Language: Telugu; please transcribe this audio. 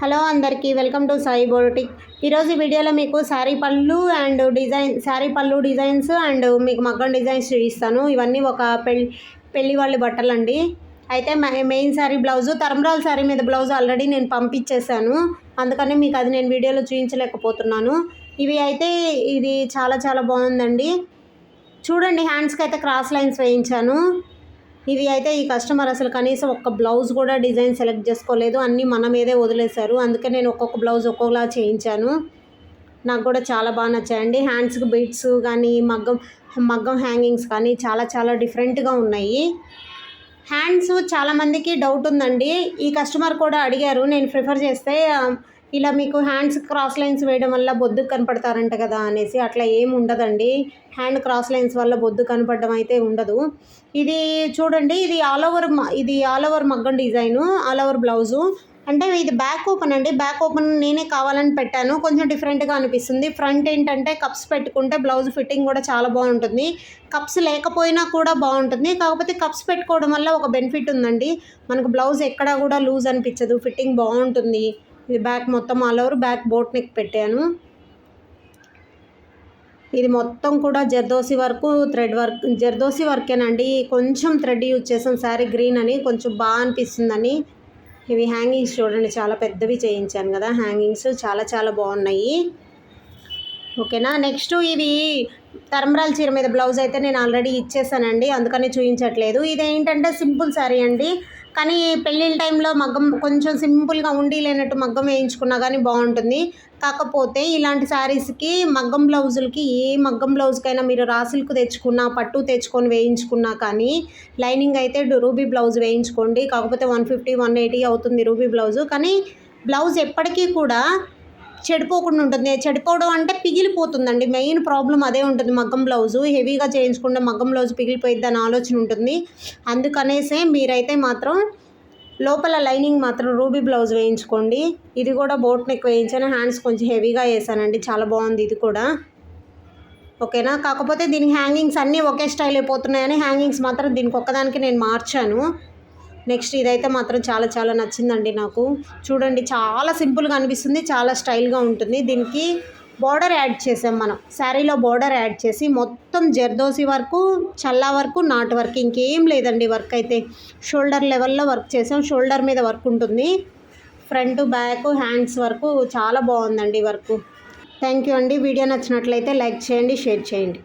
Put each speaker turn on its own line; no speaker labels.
హలో అందరికీ వెల్కమ్ టు సాయి బోటిక్. ఈరోజు వీడియోలో మీకు శారీ పళ్ళు డిజైన్స్ అండ్ మీకు మగ్గం డిజైన్స్ చూపిస్తాను. ఇవన్నీ ఒక పెళ్ళి వాళ్ళ బట్టలు అండి. అయితే మెయిన్ శారీ బ్లౌజు తరంబ్రాల శారీ మీద బ్లౌజ్ ఆల్రెడీ నేను పంపించేశాను, అందుకని మీకు అది నేను వీడియోలో చూపించలేకపోతున్నాను. ఇది చాలా చాలా బాగుందండి. చూడండి, హ్యాండ్స్కి అయితే క్రాస్ లైన్స్ వేయించాను. ఇది అయితే ఈ కస్టమర్ అసలు కనీసం ఒక్క బ్లౌజ్ కూడా డిజైన్ సెలెక్ట్ చేసుకోలేదు, అన్నీ మన మీదే వదిలేశారు. అందుకే నేను ఒక్కొక్క బ్లౌజ్ ఒక్కొక్కలా చేయించాను. నాకు కూడా చాలా బాగా నచ్చాయండి. హ్యాండ్స్కి బీడ్స్ కానీ మగ్గం హ్యాంగింగ్స్ కానీ చాలా చాలా డిఫరెంట్గా ఉన్నాయి. హ్యాండ్స్ చాలామందికి డౌట్ ఉందండి. ఈ కస్టమర్ కూడా అడిగారు, నేను ప్రిఫర్ చేస్తే ఇలా మీకు హ్యాండ్స్ క్రాస్ లైన్స్ వేయడం వల్ల బొద్దు కనపడతారంట కదా అనేసి. అట్లా ఏమి ఉండదండి. హ్యాండ్ క్రాస్ లైన్స్ వల్ల బొద్దు కనపడడం అయితే ఉండదు. ఇది చూడండి, ఇది ఆల్ ఓవర్ మగ్గం డిజైను, ఆల్ ఓవర్ బ్లౌజు. అంటే ఇది బ్యాక్ ఓపెన్ అండి. బ్యాక్ ఓపెన్ నేనే కావాలని పెట్టాను, కొంచెం డిఫరెంట్గా అనిపిస్తుంది. ఫ్రంట్ ఏంటంటే కప్స్ పెట్టుకుంటే బ్లౌజ్ ఫిట్టింగ్ కూడా చాలా బాగుంటుంది. కప్స్ లేకపోయినా కూడా బాగుంటుంది, కాకపోతే కప్స్ పెట్టుకోవడం వల్ల ఒక బెనిఫిట్ ఉందండి. మనకు బ్లౌజ్ ఎక్కడా కూడా లూజ్ అనిపించదు, ఫిట్టింగ్ బాగుంటుంది. ఇది బ్యాక్ మొత్తం all over back boat neck పెట్టాను. ఇది మొత్తం కూడా జర్దోసి వర్కేనండి. కొంచెం థ్రెడ్ యూజ్ చేసాం, శారీ గ్రీన్ అని కొంచెం బాగా అనిపిస్తుందని. ఇవి హ్యాంగింగ్స్ చూడండి, చాలా పెద్దవి చేయించాను కదా హ్యాంగింగ్స్, చాలా చాలా బాగున్నాయి. ఓకేనా. నెక్స్ట్ ఇవి తరంబ్రాల చీర మీద బ్లౌజ్ అయితే నేను ఆల్రెడీ ఇచ్చేసానండి, అందుకని చూపించట్లేదు. ఇదేంటంటే సింపుల్ శారీ అండి, కానీ పెళ్ళిళ్ళ టైంలో మగ్గం కొంచెం సింపుల్గా ఉండి లేనట్టు మగ్గం వేయించుకున్నా కానీ బాగుంటుంది. కాకపోతే ఇలాంటి శారీస్కి మగ్గం బ్లౌజులకి ఏ మగ్గం బ్లౌజ్కైనా మీరు రాసిల్క్ తెచ్చుకున్నా పట్టు తెచ్చుకొని వేయించుకున్నా కానీ లైనింగ్ అయితే రూబీ బ్లౌజ్ వేయించుకోండి. కాకపోతే 150 180 అవుతుంది రూబీ బ్లౌజు. కానీ బ్లౌజ్ ఎప్పటికీ కూడా చెడిపోకుండా ఉంటుంది. చెడిపోవడం అంటే పిగిలిపోతుందండి, మెయిన్ ప్రాబ్లం అదే ఉంటుంది. మగ్గం బ్లౌజు హెవీగా చేయించుకుంటే మగ్గం బ్లౌజ్ పిగిలిపోయిద్ది అని ఆలోచన ఉంటుంది. అందుకనేసే మీరైతే మాత్రం లోపల లైనింగ్ మాత్రం రూబీ బ్లౌజ్ వేయించుకోండి. ఇది కూడా బోట్ నెక్ వేయించాను, హ్యాండ్స్ కొంచెం హెవీగా వేసానండి, చాలా బాగుంది ఇది కూడా. ఓకేనా. కాకపోతే దీనికి హ్యాంగింగ్స్ అన్నీ ఒకే స్టైల్ అయిపోతున్నాయని హ్యాంగింగ్స్ మాత్రం దీనికి ఒక్కదానికి నేను మార్చాను. నెక్స్ట్ ఇదైతే మాత్రం చాలా చాలా నచ్చిందండి నాకు. చూడండి, చాలా సింపుల్గా అనిపిస్తుంది, చాలా స్టైల్గా ఉంటుంది. దీనికి బార్డర్ యాడ్ చేసాం మనం, శారీలో బార్డర్ యాడ్ చేసి మొత్తం జర్దోసి వరకు, చల్లా వరకు, నాటు వరకు, ఇంకేం లేదండి. వర్క్ అయితే షోల్డర్ లెవెల్లో వర్క్ చేసాం. షోల్డర్ మీద వర్క్ ఉంటుంది, ఫ్రంట్ బ్యాక్ హ్యాండ్స్ వరకు చాలా బాగుందండి వర్క్. థ్యాంక్ యూ అండి. వీడియో నచ్చినట్లయితే లైక్ చేయండి, షేర్ చేయండి.